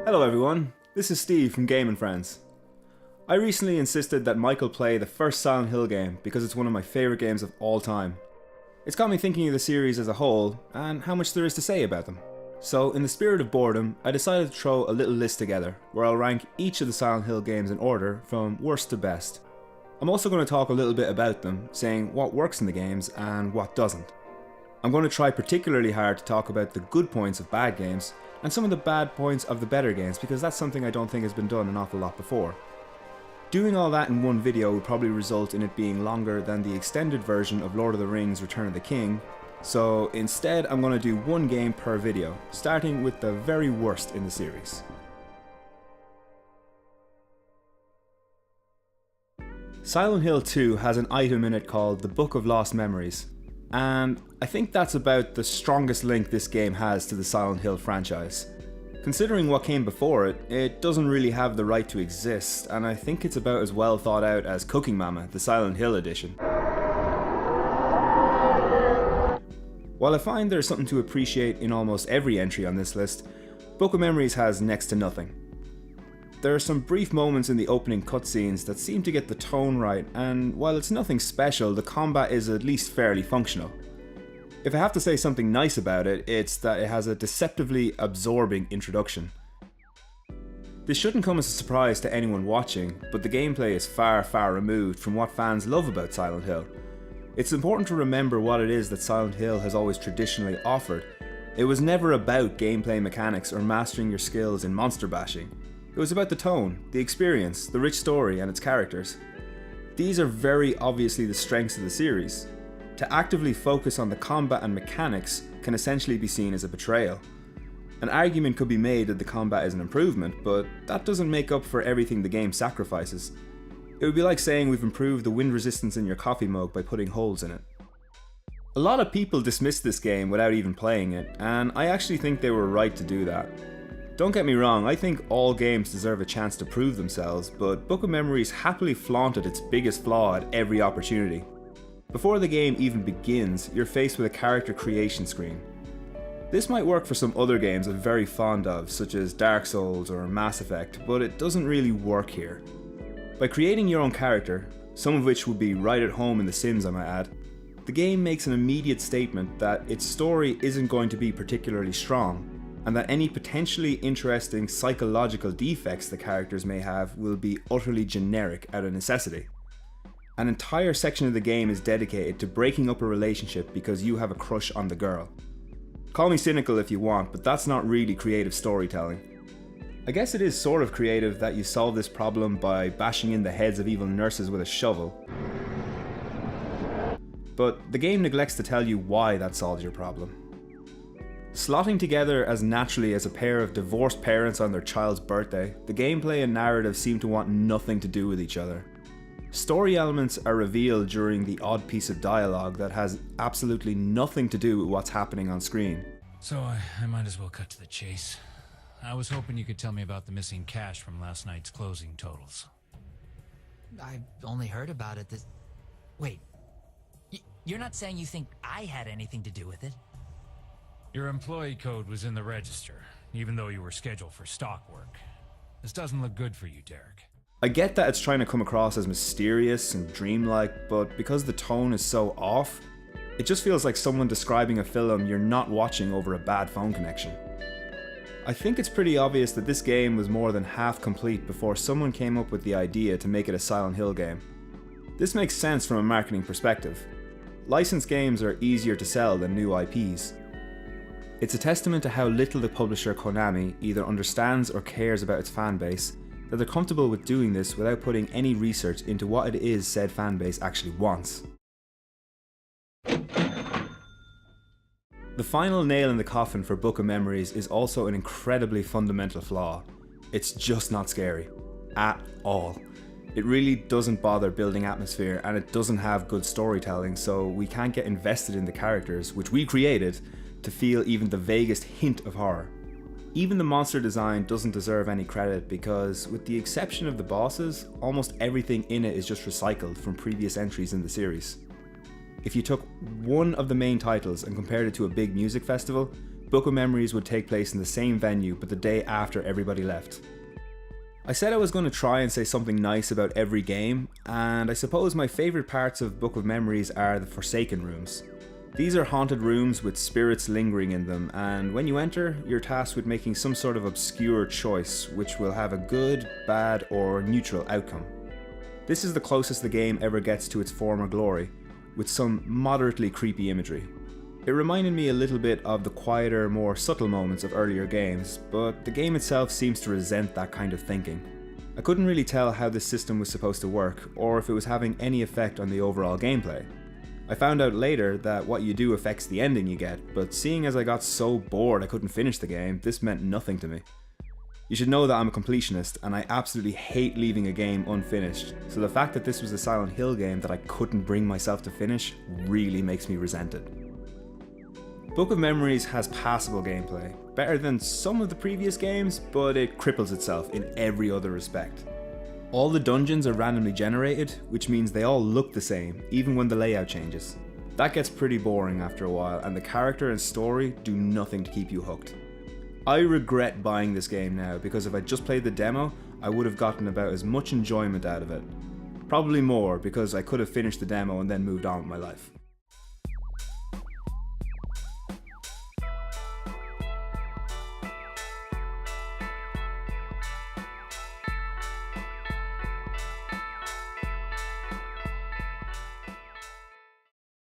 Hello everyone, this is Steve from Game and Friends. I recently insisted that Michael play the first Silent Hill game because it's one of my favourite games of all time. It's got me thinking of the series as a whole and how much there is to say about them. So in the spirit of boredom, I decided to throw a little list together where I'll rank each of the Silent Hill games in order from worst to best. I'm also going to talk a little bit about them, saying what works in the games and what doesn't. I'm going to try particularly hard to talk about the good points of bad games and some of the bad points of the better games because that's something I don't think has been done an awful lot before. Doing all that in one video would probably result in it being longer than the extended version of Lord of the Rings Return of the King, so instead I'm going to do one game per video, starting with the very worst in the series. Silent Hill 2 has an item in it called the Book of Lost Memories, and I think that's about the strongest link this game has to the Silent Hill franchise. Considering what came before it, it doesn't really have the right to exist, and I think it's about as well thought out as Cooking Mama, the Silent Hill edition. While I find there's something to appreciate in almost every entry on this list, Book of Memories has next to nothing. There are some brief moments in the opening cutscenes that seem to get the tone right, and while it's nothing special, the combat is at least fairly functional. If I have to say something nice about it, it's that it has a deceptively absorbing introduction. This shouldn't come as a surprise to anyone watching, but the gameplay is far removed from what fans love about Silent Hill. It's important to remember what it is that Silent Hill has always traditionally offered. It was never about gameplay mechanics or mastering your skills in monster bashing. It was about the tone, the experience, the rich story and its characters. These are very obviously the strengths of the series. To actively focus on the combat and mechanics can essentially be seen as a betrayal. An argument could be made that the combat is an improvement, but that doesn't make up for everything the game sacrifices. It would be like saying we've improved the wind resistance in your coffee mug by putting holes in it. A lot of people dismiss this game without even playing it, and I actually think they were right to do that. Don't get me wrong, I think all games deserve a chance to prove themselves, but Book of Memories happily flaunted its biggest flaw at every opportunity. Before the game even begins, you're faced with a character creation screen. This might work for some other games I'm very fond of, such as Dark Souls or Mass Effect, but it doesn't really work here. By creating your own character, some of which would be right at home in The Sims I might add, the game makes an immediate statement that its story isn't going to be particularly strong, and that any potentially interesting psychological defects the characters may have will be utterly generic out of necessity. An entire section of the game is dedicated to breaking up a relationship because you have a crush on the girl. Call me cynical if you want, but that's not really creative storytelling. I guess it is sort of creative that you solve this problem by bashing in the heads of evil nurses with a shovel. But the game neglects to tell you why that solves your problem. Slotting together as naturally as a pair of divorced parents on their child's birthday, the gameplay and narrative seem to want nothing to do with each other. Story elements are revealed during the odd piece of dialogue that has absolutely nothing to do with what's happening on screen. So I might as well cut to the chase. I was hoping you could tell me about the missing cash from last night's closing totals. I've only heard about it this... Wait. You're not saying you think I had anything to do with it? Your employee code was in the register, even though you were scheduled for stock work. This doesn't look good for you, Derek. I get that it's trying to come across as mysterious and dreamlike, but because the tone is so off, it just feels like someone describing a film you're not watching over a bad phone connection. I think it's pretty obvious that this game was more than half complete before someone came up with the idea to make it a Silent Hill game. This makes sense from a marketing perspective. Licensed games are easier to sell than new IPs. It's a testament to how little the publisher Konami either understands or cares about its fanbase that they're comfortable with doing this without putting any research into what it is said fanbase actually wants. The final nail in the coffin for Book of Memories is also an incredibly fundamental flaw. It's just not scary. At all. It really doesn't bother building atmosphere, and it doesn't have good storytelling, so we can't get invested in the characters, which we created, to feel even the vaguest hint of horror. Even the monster design doesn't deserve any credit because, with the exception of the bosses, almost everything in it is just recycled from previous entries in the series. If you took one of the main titles and compared it to a big music festival, Book of Memories would take place in the same venue but the day after everybody left. I said I was going to try and say something nice about every game, and I suppose my favourite parts of Book of Memories are the Forsaken rooms. These are haunted rooms with spirits lingering in them, and when you enter, you're tasked with making some sort of obscure choice which will have a good, bad or neutral outcome. This is the closest the game ever gets to its former glory, with some moderately creepy imagery. It reminded me a little bit of the quieter, more subtle moments of earlier games, but the game itself seems to resent that kind of thinking. I couldn't really tell how this system was supposed to work, or if it was having any effect on the overall gameplay. I found out later that what you do affects the ending you get, but seeing as I got so bored I couldn't finish the game, this meant nothing to me. You should know that I'm a completionist, and I absolutely hate leaving a game unfinished, so the fact that this was a Silent Hill game that I couldn't bring myself to finish really makes me resent it. Book of Memories has passable gameplay, better than some of the previous games, but it cripples itself in every other respect. All the dungeons are randomly generated, which means they all look the same, even when the layout changes. That gets pretty boring after a while, and the character and story do nothing to keep you hooked. I regret buying this game now, because if I just played the demo, I would have gotten about as much enjoyment out of it. Probably more, because I could have finished the demo and then moved on with my life.